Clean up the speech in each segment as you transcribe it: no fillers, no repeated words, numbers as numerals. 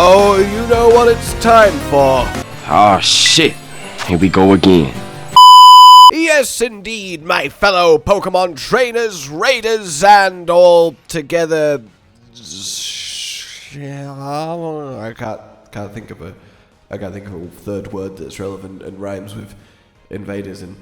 Oh, you know what it's time for. Oh shit, here we go again. Yes, indeed, my fellow Pokemon trainers, raiders, and all together. I can't think of a third word that's relevant and rhymes with invaders and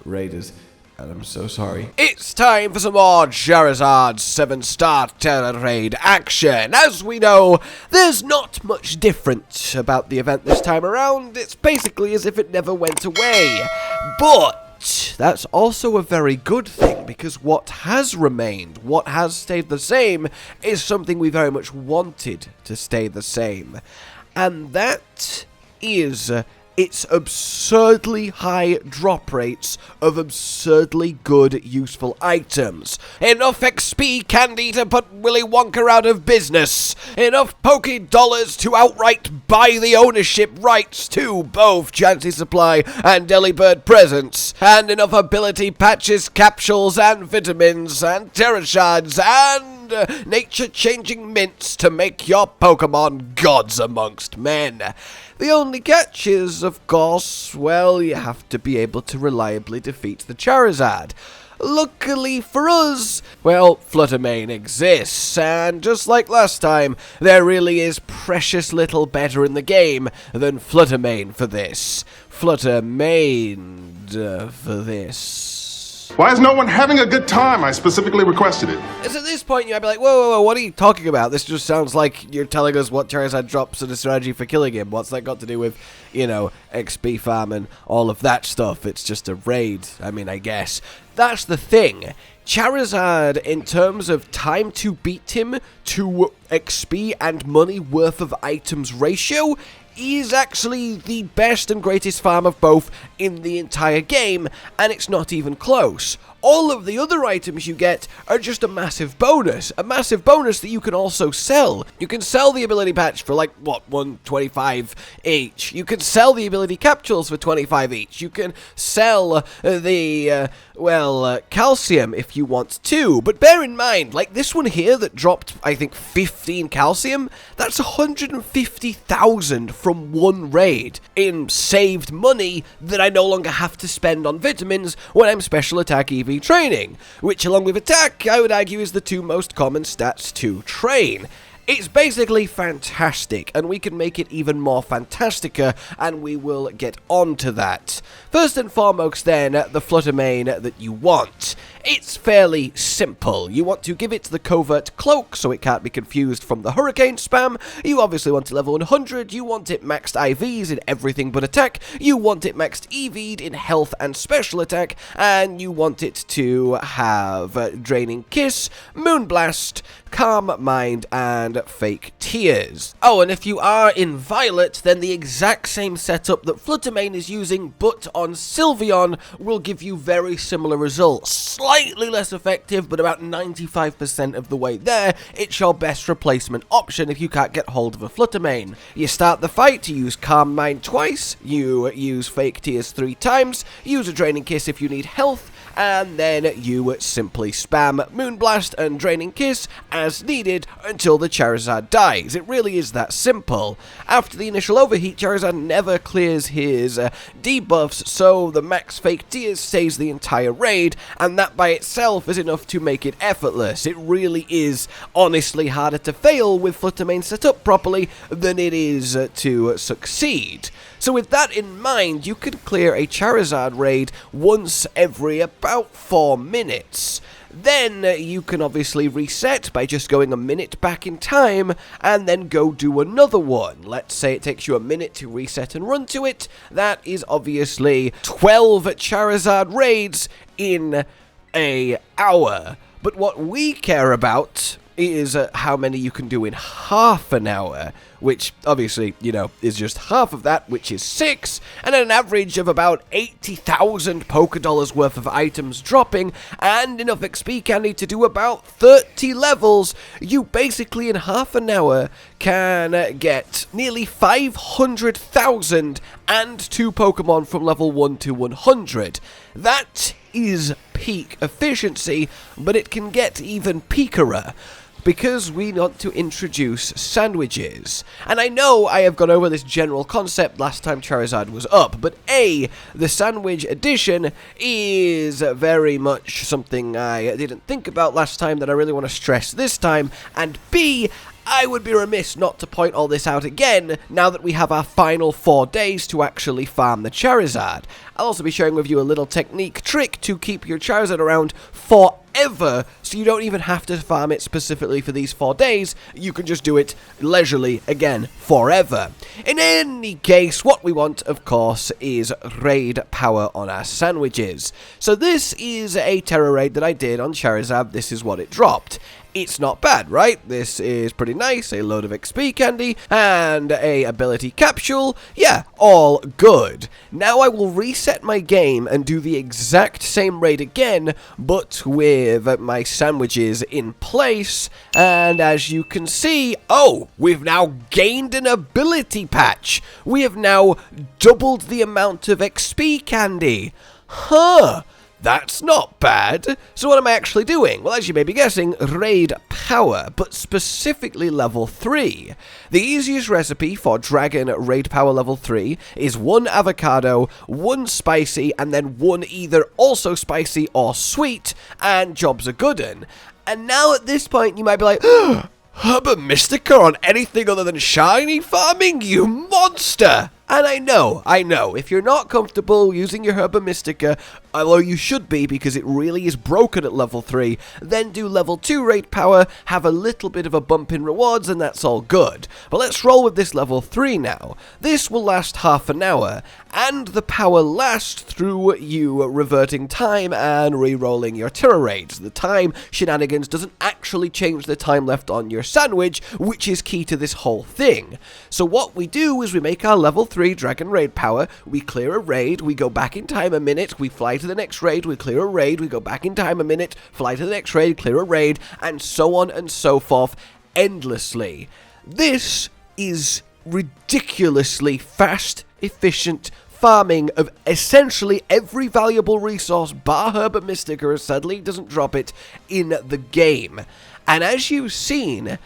raiders. And I'm so sorry. It's time for some more Charizard 7 Star Tera Raid action. As we know, there's not much different about the event this time around. It's basically as if it never went away. But that's also a very good thing, because what has remained, what has stayed the same, is something we very much wanted to stay the same. And that is its absurdly high drop rates of absurdly good, useful items. Enough XP candy to put Willy Wonka out of business. Enough Poke Dollars to outright buy the ownership rights to both Chansey Supply and Delibird Presents. And enough Ability Patches, capsules, and vitamins, and Terra Shards, and nature-changing mints to make your Pokemon gods amongst men. The only catch is, of course, well, you have to be able to reliably defeat the Charizard. Luckily for us, well, Flutter exists, and just like last time, there really is precious little better in the game than Flutter for this. Flutter for this. Why is no one having a good time? I specifically requested it. It's at this point you'd be like, whoa, what are you talking about? This just sounds like you're telling us what Charizard drops and a strategy for killing him. What's that got to do with, you know, XP farm and all of that stuff? It's just a raid, I mean, I guess. That's the thing. Charizard, in terms of time to beat him to XP and money worth of items ratio, is actually the best and greatest farm of both in the entire game, and it's not even close. All of the other items you get are just a massive bonus that you can also sell. You can sell the Ability Patch for like, what, $125 each. You can sell the Ability Capsules for $25 each. You can sell the, calcium if you want to. But bear in mind, like this one here that dropped, I think, 15 calcium, that's 150,000 from one raid in saved money that I no longer have to spend on vitamins when I'm special attack EV training, which along with attack, I would argue is the two most common stats to train. It's basically fantastic, and we can make it even more fantastica, and we will get on to that. First and foremost then, the Flutter that you want. It's fairly simple. You want to give it the covert cloak so it can't be confused from the hurricane spam. You obviously want it level 100. You want it maxed IVs in everything but attack. You want it maxed EV'd in health and special attack. And you want it to have Draining Kiss, Moonblast, Calm Mind, and Fake Tears. Oh, and if you are in Violet, then the exact same setup that Fluttermane is using, but on Sylveon, will give you very similar results. Slightly less effective, but about 95% of the way there, it's your best replacement option if you can't get hold of a Fluttermane. You start the fight, you use Calm Mind twice, you use Fake Tears 3 times, use a Draining Kiss if you need health, and then you simply spam Moonblast and Draining Kiss as needed until the Charizard dies. It really is that simple. After the initial overheat, Charizard never clears his debuffs, so the max Fake Tears stays the entire raid, and that by itself is enough to make it effortless. It really is honestly harder to fail with Fluttermane set up properly than it is to succeed. So with that in mind, you can clear a Charizard raid once every about 4 minutes. Then you can obviously reset by just going a minute back in time and then go do another one. Let's say it takes you a minute to reset and run to it. That is obviously 12 Charizard raids in an hour. But what we care about is how many you can do in half an hour, which obviously, you know, is just half of that, which is 6, and an average of about 80,000 Pokédollars worth of items dropping, and enough XP candy to do about 30 levels. You basically in half an hour can get nearly 500,000 and 2 Pokemon from level 1 to 100. That is peak efficiency, but it can get even peakerer. because we want to introduce sandwiches. And I know I have gone over this general concept last time Charizard was up, but A, the sandwich edition is very much something I didn't think about last time that I really want to stress this time, and B, I would be remiss not to point all this out again now that we have our final 4 days to actually farm the Charizard. I'll also be sharing with you a little technique trick to keep your Charizard around forever, so you don't even have to farm it specifically for these 4 days. You can just do it leisurely again forever. In any case, what we want, of course, is raid power on our sandwiches. So this is a Tera raid that I did on Charizard. This is what it dropped. It's not bad, right? This is pretty nice, a load of XP candy, and a ability capsule. Yeah, all good. Now I will reset my game and do the exact same raid again, but with my sandwiches in place, and as you can see, oh, we've now gained an ability patch. We have now doubled the amount of XP candy. Huh. That's not bad. So what am I actually doing? Well, as you may be guessing, Raid Power, but specifically level 3. The easiest recipe for Dragon Raid Power level 3 is 1 avocado, 1 spicy, and then 1 either also spicy or sweet, and jobs are good'un. And now at this point, you might be like, Herba Mystica on anything other than shiny farming, you monster! And I know, if you're not comfortable using your Herba Mystica, although you should be because it really is broken at level 3, then do level 2 raid power, have a little bit of a bump in rewards, and that's all good. But let's roll with this level 3 now. This will last half an hour, and the power lasts through you reverting time and re-rolling your Tera raids. The time shenanigans doesn't actually change the time left on your sandwich, which is key to this whole thing. So what we do is we make our level 3 Dragon Raid Power, we clear a raid, we go back in time a minute, we fly to the next raid, we clear a raid, we go back in time a minute, fly to the next raid, clear a raid, and so on and so forth, endlessly. This is ridiculously fast, efficient farming of essentially every valuable resource bar Herba Mystica, as sadly it doesn't drop it, in the game. And as you've seen,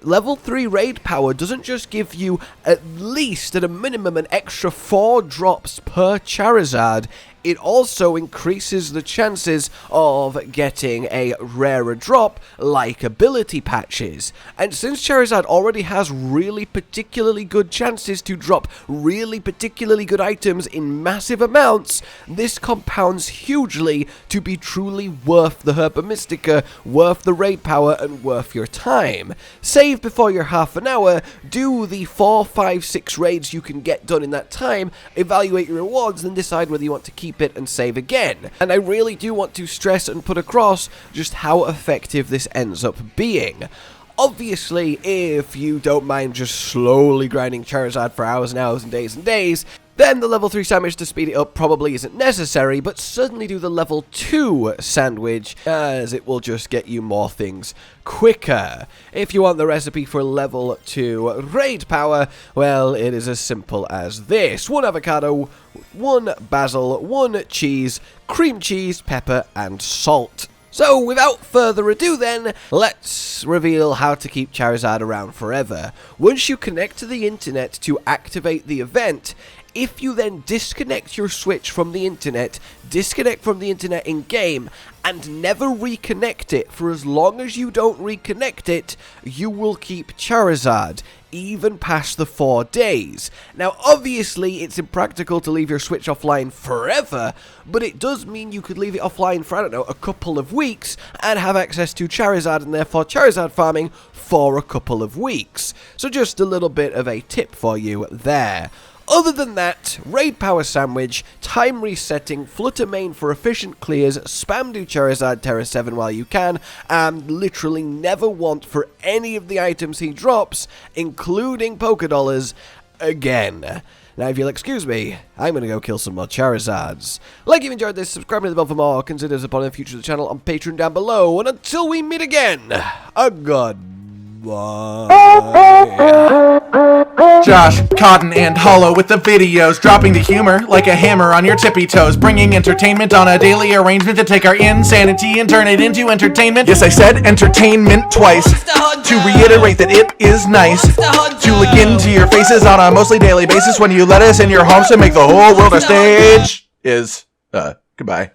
level 3 raid power doesn't just give you at least, at a minimum, an extra 4 drops per Charizard, it also increases the chances of getting a rarer drop like ability patches. And since Charizard already has really particularly good chances to drop really particularly good items in massive amounts, this compounds hugely to be truly worth the Herba Mystica, worth the raid power, and worth your time. Save before your half an hour, do the 4, 5, 6 raids you can get done in that time, evaluate your rewards, and decide whether you want to keep it and save again. And I really do want to stress and put across just how effective this ends up being. Obviously, if you don't mind just slowly grinding Charizard for hours and hours and days, then the level 3 sandwich to speed it up probably isn't necessary, but certainly do the level 2 sandwich, as it will just get you more things quicker. If you want the recipe for level 2 raid power, well, it is as simple as this. 1 avocado, 1 basil, 1 cheese, cream cheese, pepper, and salt. So, without further ado then, let's reveal how to keep Charizard around forever. Once you connect to the internet to activate the event, if you then disconnect your Switch from the internet, disconnect from the internet in-game, and never reconnect it for as long as you don't reconnect it, you will keep Charizard, even past the 4 days. Now, obviously, it's impractical to leave your Switch offline forever, but it does mean you could leave it offline for, I don't know, a couple of weeks, and have access to Charizard, and therefore Charizard farming for a couple of weeks. So just a little bit of a tip for you there. Other than that, raid power sandwich, time resetting, Flutter main for efficient clears, spam do Charizard Terra 7 while you can, and literally never want for any of the items he drops, including Pokédollars, again. Now, if you'll excuse me, I'm going to go kill some more Charizards. Like if you enjoyed this, subscribe to the bell for more, consider supporting the future of the channel on Patreon down below, and until we meet again, a goodbye. Josh, Cotton, and Hollow with the videos, dropping the humor like a hammer on your tippy toes, bringing entertainment on a daily arrangement to take our insanity and turn it into entertainment. Yes, I said entertainment twice, to reiterate that it is nice to look into your faces on a mostly daily basis when you let us in your homes to make the whole world our stage. Goodbye.